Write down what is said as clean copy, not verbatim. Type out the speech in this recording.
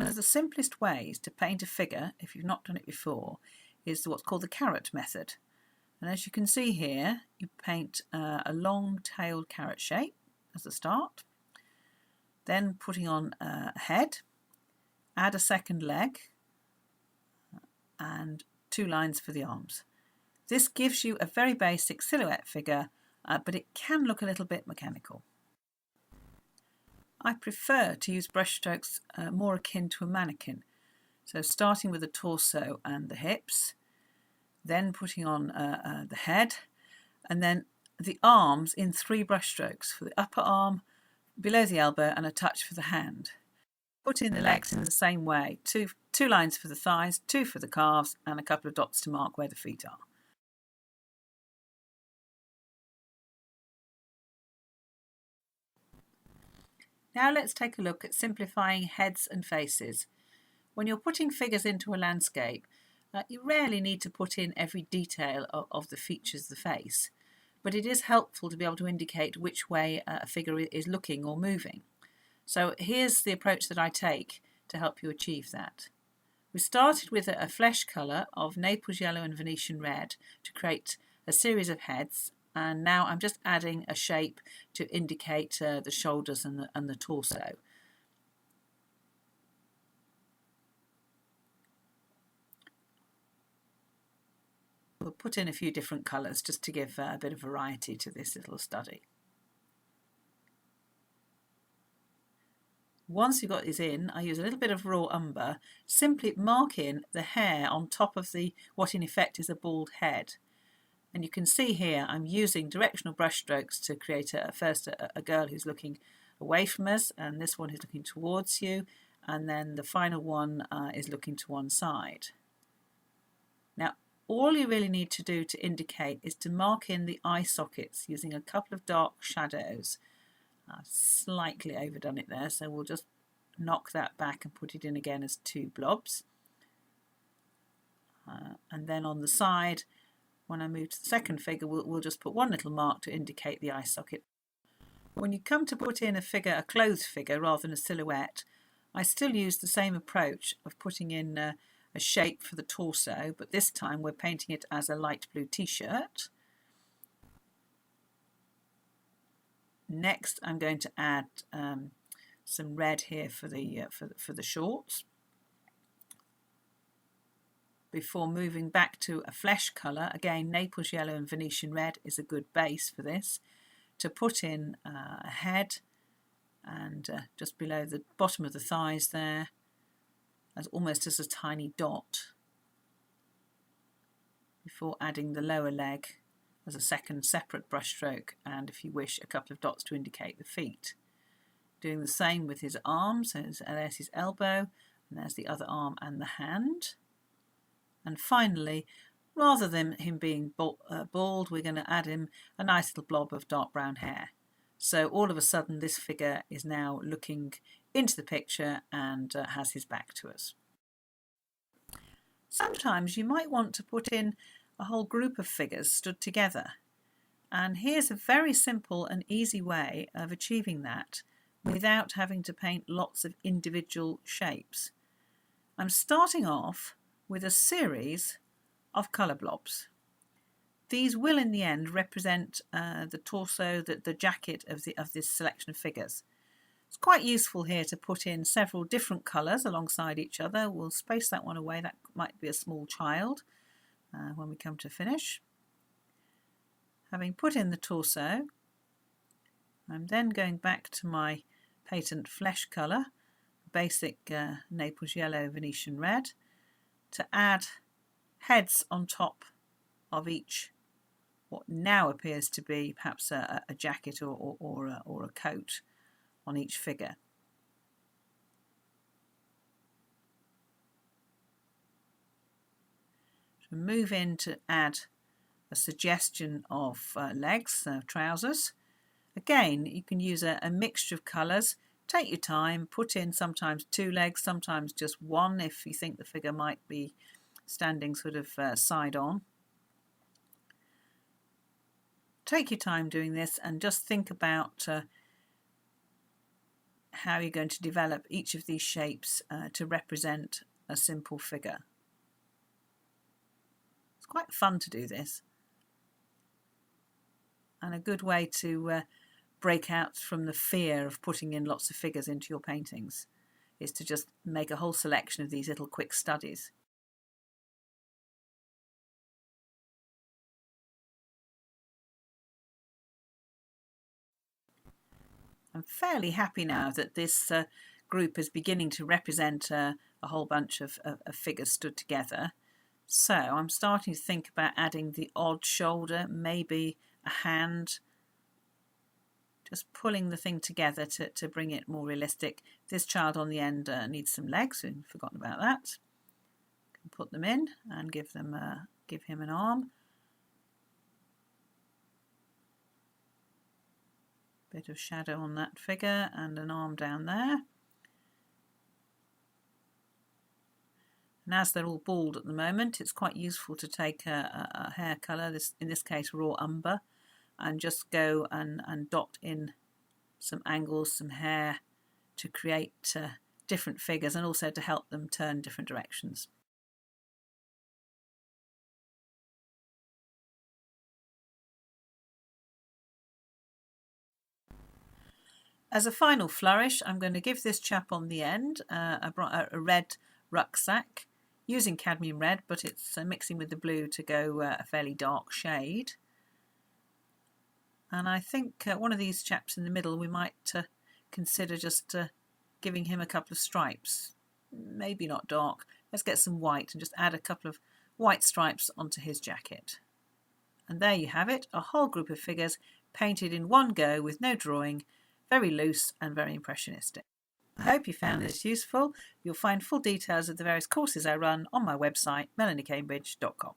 of the simplest ways to paint a figure, if you've not done it before, is what's called the carrot method. And as you can see here, you paint a long-tailed carrot shape as a start, then putting on a head, add a second leg, and 2 lines for the arms. This gives you a very basic silhouette figure, but it can look a little bit mechanical. I prefer to use brushstrokes more akin to a mannequin. So starting with the torso and the hips, then putting on the head, and then the arms in 3 brushstrokes for the upper arm, below the elbow, and a touch for the hand. Put in the legs in the same way, two lines for the thighs, 2 for the calves, and a couple of dots to mark where the feet are. Now let's take a look at simplifying heads and faces. When you're putting figures into a landscape, you rarely need to put in every detail of the features of the face, but it is helpful to be able to indicate which way a figure is looking or moving. So here's the approach that I take to help you achieve that. We started with a flesh colour of Naples yellow and Venetian red to create a series of heads, and now I'm just adding a shape to indicate the shoulders and the torso. We'll put in a few different colours just to give a bit of variety to this little study. Once you've got this in, I use a little bit of raw umber, simply mark in the hair on top of what in effect is a bald head. And you can see here I'm using directional brush strokes to create first a girl who's looking away from us, and this one is looking towards you, and then the final one is looking to one side. Now all you really need to do to indicate is to mark in the eye sockets using a couple of dark shadows. I've slightly overdone it there, so we'll just knock that back and put it in again as 2 blobs. And then on the side, when I move to the second figure, we'll just put 1 little mark to indicate the eye socket. When you come to put in a clothed figure rather than a silhouette, I still use the same approach of putting in a shape for the torso, but this time we're painting it as a light blue t-shirt. Next, I'm going to add some red here for the shorts, before moving back to a flesh colour. Again, Naples yellow and Venetian red is a good base for this, to put in a head and just below the bottom of the thighs there, almost as a tiny dot, before adding the lower leg as a second separate brush stroke, and if you wish a couple of dots to indicate the feet. Doing the same with his arms, so there's his elbow, and there's the other arm and the hand. And finally, rather than him being bald, we're going to add him a nice little blob of dark brown hair. So all of a sudden this figure is now looking into the picture and has his back to us. Sometimes you might want to put in a whole group of figures stood together, and here's a very simple and easy way of achieving that without having to paint lots of individual shapes. I'm starting off with a series of colour blobs. These will in the end represent the torso, the jacket of this selection of figures. It's quite useful here to put in several different colours alongside each other. We'll space that one away, that might be a small child when we come to finish. Having put in the torso, I'm then going back to my patent flesh colour, basic Naples yellow Venetian red, to add heads on top of each what now appears to be perhaps a jacket or a coat on each figure. So move in to add a suggestion of legs, trousers. Again, you can use a mixture of colours. Take your time, put in sometimes 2 legs, sometimes just 1 if you think the figure might be standing sort of side on. Take your time doing this and just think about how you're going to develop each of these shapes to represent a simple figure. It's quite fun to do this, and a good way to break out from the fear of putting in lots of figures into your paintings is to just make a whole selection of these little quick studies. I'm fairly happy now that this group is beginning to represent a whole bunch of figures stood together. So I'm starting to think about adding the odd shoulder, maybe a hand, just pulling the thing together to bring it more realistic. This child on the end needs some legs, we've forgotten about that. Can put them in and give him an arm. Bit of shadow on that figure and an arm down there. And as they're all bald at the moment, it's quite useful to take a hair colour, in this case raw umber, and just go and dot in some angles, some hair, to create different figures and also to help them turn different directions. As a final flourish, I'm going to give this chap on the end a red rucksack, using cadmium red, but it's mixing with the blue to go a fairly dark shade. And I think one of these chaps in the middle, we might consider just giving him a couple of stripes. Maybe not dark. Let's get some white and just add a couple of white stripes onto his jacket. And there you have it, a whole group of figures painted in one go with no drawing, very loose and very impressionistic. I hope you found this useful. You'll find full details of the various courses I run on my website, melaniecambridge.com.